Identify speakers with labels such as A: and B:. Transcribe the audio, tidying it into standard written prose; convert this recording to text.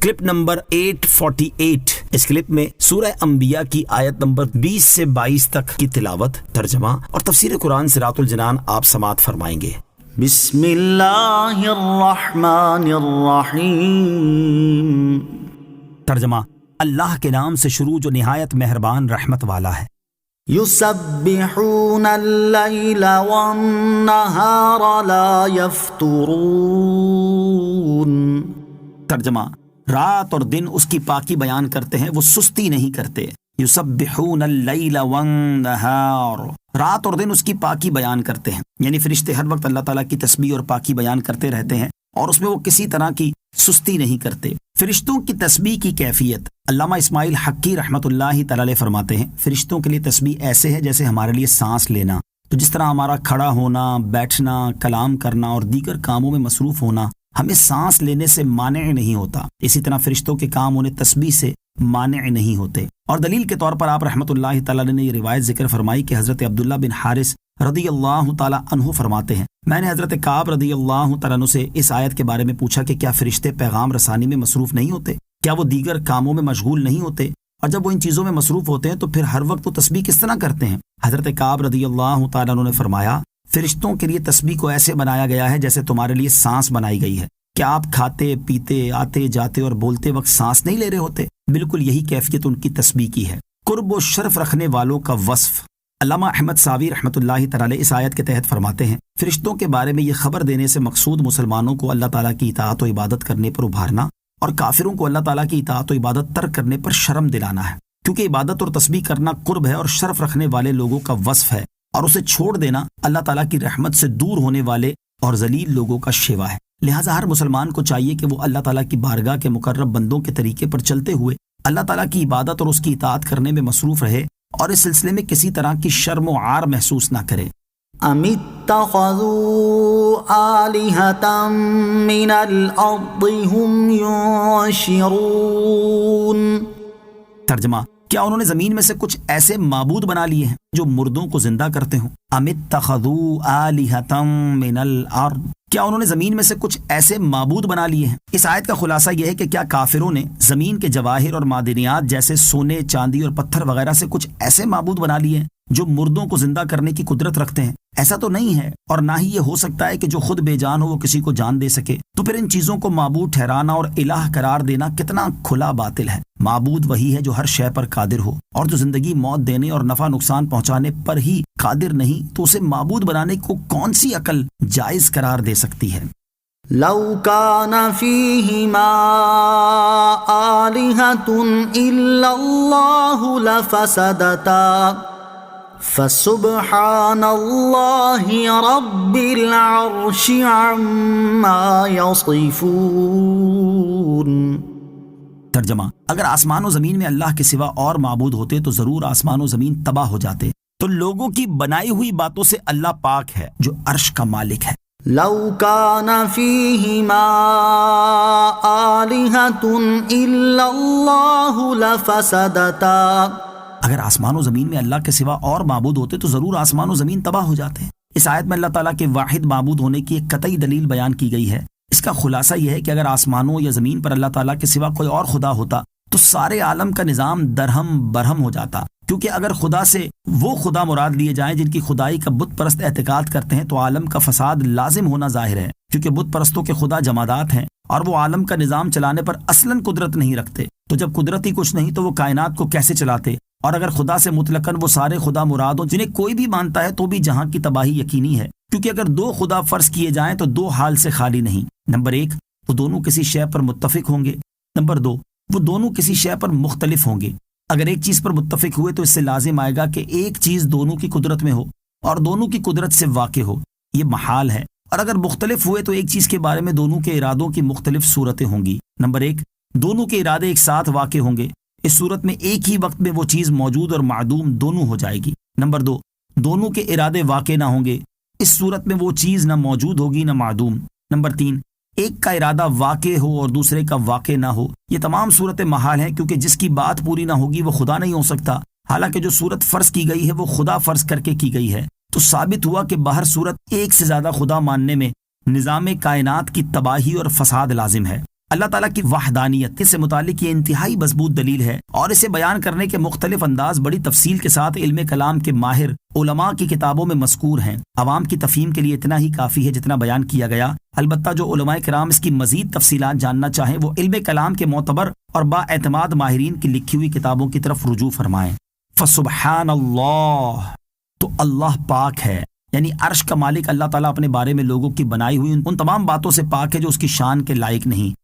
A: Clip number 848۔ اس clip میں سورہ انبیاء کی آیت نمبر 20 سے 22 تک کی تلاوت، ترجمہ اور تفسیر قرآن صراط الجنان آپ سماعت فرمائیں گے۔
B: بسم اللہ الرحمن الرحیم۔
A: ترجمہ: اللہ کے نام سے شروع جو نہایت مہربان رحمت والا ہے۔
B: یسبحون اللیل والنہار لا یفترون۔
A: ترجمہ: رات اور دن اس کی پاکی بیان کرتے ہیں، وہ سستی نہیں کرتے۔ یسبحون اللیل والنہار، رات اور دن اس کی پاکی بیان کرتے ہیں، یعنی فرشتے ہر وقت اللہ تعالیٰ کی تسبیح اور پاکی بیان کرتے رہتے ہیں اور اس میں وہ کسی طرح کی سستی نہیں کرتے۔ فرشتوں کی تسبیح کی کیفیت علامہ اسماعیل حقی رحمۃ اللہ تعالی علیہ فرماتے ہیں، فرشتوں کے لیے تسبیح ایسے ہے جیسے ہمارے لیے سانس لینا۔ تو جس طرح ہمارا کھڑا ہونا، بیٹھنا، کلام کرنا اور دیگر کاموں میں مصروف ہونا ہمیں سانس لینے سے مانع نہیں ہوتا، اسی طرح فرشتوں کے کام انہیں تسبیح سے مانع نہیں ہوتے۔ اور دلیل کے طور پر آپ رحمۃ اللہ تعالی نے یہ روایت ذکر فرمائی کہ حضرت عبداللہ بن حارث رضی اللہ تعالی عنہ فرماتے ہیں، میں نے حضرت کعب رضی اللہ تعالی عنہ سے اس آیت کے بارے میں پوچھا کہ کیا فرشتے پیغام رسانی میں مصروف نہیں ہوتے؟ کیا وہ دیگر کاموں میں مشغول نہیں ہوتے؟ اور جب وہ ان چیزوں میں مصروف ہوتے ہیں تو پھر ہر وقت وہ تسبیح کس طرح کرتے ہیں؟ حضرت کعب رضی اللہ تعالی عنہ نے فرمایا، فرشتوں کے لیے تسبیح کو ایسے بنایا گیا ہے جیسے تمہارے لیے سانس بنائی گئی ہے۔ کیا آپ کھاتے پیتے آتے جاتے اور بولتے وقت سانس نہیں لے رہے ہوتے؟ بالکل یہی کیفیت ان کی تسبیح کی ہے۔ قرب و شرف رکھنے والوں کا وصف علامہ احمد ساوی رحمۃ اللہ تعالی اس آیت کے تحت فرماتے ہیں، فرشتوں کے بارے میں یہ خبر دینے سے مقصود مسلمانوں کو اللہ تعالیٰ کی اطاعت و عبادت کرنے پر ابھارنا اور کافروں کو اللہ تعالیٰ کی اطاعت و عبادت ترک کرنے پر شرم دلانا ہے، کیونکہ عبادت اور تسبیح کرنا قرب ہے اور شرف رکھنے والے لوگوں کا وصف ہے، اور اسے چھوڑ دینا اللہ تعالیٰ کی رحمت سے دور ہونے والے اور ذلیل لوگوں کا شیوا ہے۔ لہٰذا ہر مسلمان کو چاہیے کہ وہ اللہ تعالیٰ کی بارگاہ کے مقرب بندوں کے طریقے پر چلتے ہوئے اللہ تعالیٰ کی عبادت اور اس کی اطاعت کرنے میں مصروف رہے اور اس سلسلے میں کسی طرح کی شرم و عار محسوس نہ کرے۔
B: ام اتخذوا آلہۃ من الارض ہم ینشرون۔
A: ترجمہ: کیا انہوں نے زمین میں سے کچھ ایسے معبود بنا لیے ہیں جو مردوں کو زندہ کرتے ہوں؟ ام اتخذوا آلہۃ من الارض، کیا انہوں نے زمین میں سے کچھ ایسے معبود بنا لیے ہیں؟ اس آیت کا خلاصہ یہ ہے کہ کیا کافروں نے زمین کے جواہر اور معدنیات جیسے سونے، چاندی اور پتھر وغیرہ سے کچھ ایسے معبود بنا لیے ہیں جو مردوں کو زندہ کرنے کی قدرت رکھتے ہیں؟ ایسا تو نہیں ہے، اور نہ ہی یہ ہو سکتا ہے کہ جو خود بے جان ہو وہ کسی کو جان دے سکے۔ تو پھر ان چیزوں کو معبود ٹھہرانا اور الہ قرار دینا کتنا کھلا باطل ہے۔ معبود وہی ہے جو ہر شے پر قادر ہو، اور جو زندگی موت دینے اور نفع نقصان پہنچانے پر ہی قادر نہیں تو اسے معبود بنانے کو کون سی عقل جائز قرار دے سکتی ہے؟
B: لو کان فیہما آلہۃ الا اللہ لفسدتا فسبحان اللہ رب العرش عما یصفون۔
A: ترجمہ: اگر آسمان و زمین میں اللہ کے سوا اور معبود ہوتے تو ضرور آسمان و زمین تباہ ہو جاتے۔ تو لوگوں کی بنائی ہوئی باتوں سے اللہ پاک ہے جو عرش کا مالک ہے۔
B: لو کان فیہما آلہۃ الا اللہ لفسدتا،
A: اگر آسمان و زمین میں اللہ کے سوا اور معبود ہوتے تو ضرور آسمان و زمین تباہ ہو جاتے۔ اس آیت میں اللہ تعالیٰ کے واحد معبود ہونے کی ایک قطعی دلیل بیان کی گئی ہے۔ اس کا خلاصہ یہ ہے کہ اگر آسمانوں یا زمین پر اللہ تعالیٰ کے سوا کوئی اور خدا ہوتا تو سارے عالم کا نظام درہم برہم ہو جاتا، کیونکہ اگر خدا سے وہ خدا مراد لیے جائیں جن کی خدائی کا بت پرست اعتقاد کرتے ہیں تو عالم کا فساد لازم ہونا ظاہر ہے، کیونکہ بت پرستوں کے خدا جمادات ہیں اور وہ عالم کا نظام چلانے پر اصلاً قدرت نہیں رکھتے۔ تو جب قدرت ہی کچھ نہیں تو وہ کائنات کو کیسے چلاتے؟ اور اگر خدا سے مطلقاً وہ سارے خدا مراد ہوں جنہیں کوئی بھی مانتا ہے تو بھی جہاں کی تباہی یقینی ہے، کیونکہ اگر دو خدا فرض کیے جائیں تو دو حال سے خالی نہیں۔ نمبر 1، وہ دونوں کسی شے پر متفق ہوں گے۔ نمبر 2، وہ دونوں کسی شے پر مختلف ہوں گے۔ اگر ایک چیز پر متفق ہوئے تو اس سے لازم آئے گا کہ ایک چیز دونوں کی قدرت میں ہو اور دونوں کی قدرت سے واقع ہو، یہ محال ہے۔ اور اگر مختلف ہوئے تو ایک چیز کے بارے میں دونوں کے ارادوں کی مختلف صورتیں ہوں گی۔ نمبر 1، دونوں کے ارادے ایک ساتھ واقع ہوں گے، اس صورت میں ایک ہی وقت میں وہ چیز موجود اور معدوم دونوں ہو جائے گی۔ نمبر 2، دونوں کے ارادے واقع نہ ہوں گے، اس صورت میں وہ چیز نہ موجود ہوگی نہ معدوم۔ نمبر 3، ایک کا ارادہ واقع ہو اور دوسرے کا واقع نہ ہو۔ یہ تمام صورتیں محال ہیں، کیونکہ جس کی بات پوری نہ ہوگی وہ خدا نہیں ہو سکتا، حالانکہ جو صورت فرض کی گئی ہے وہ خدا فرض کر کے کی گئی ہے۔ تو ثابت ہوا کہ باہر صورت ایک سے زیادہ خدا ماننے میں نظام کائنات کی تباہی اور فساد لازم ہے۔ اللہ تعالیٰ کی وحدانیت سے متعلق یہ انتہائی مضبوط دلیل ہے، اور اسے بیان کرنے کے مختلف انداز بڑی تفصیل کے ساتھ علم کلام کے ماہر علماء کی کتابوں میں مذکور ہیں۔ عوام کی تفہیم کے لیے اتنا ہی کافی ہے جتنا بیان کیا گیا، البتہ جو علماء کرام اس کی مزید تفصیلات جاننا چاہیں وہ علم کلام کے معتبر اور با اعتماد ماہرین کی لکھی ہوئی کتابوں کی طرف رجوع فرمائیں۔ فسبحان اللہ، تو اللہ پاک ہے، یعنی عرش کا مالک اللہ تعالیٰ اپنے بارے میں لوگوں کی بنائی ہوئی ان تمام باتوں سے پاک ہے جو اس کی شان کے لائق نہیں۔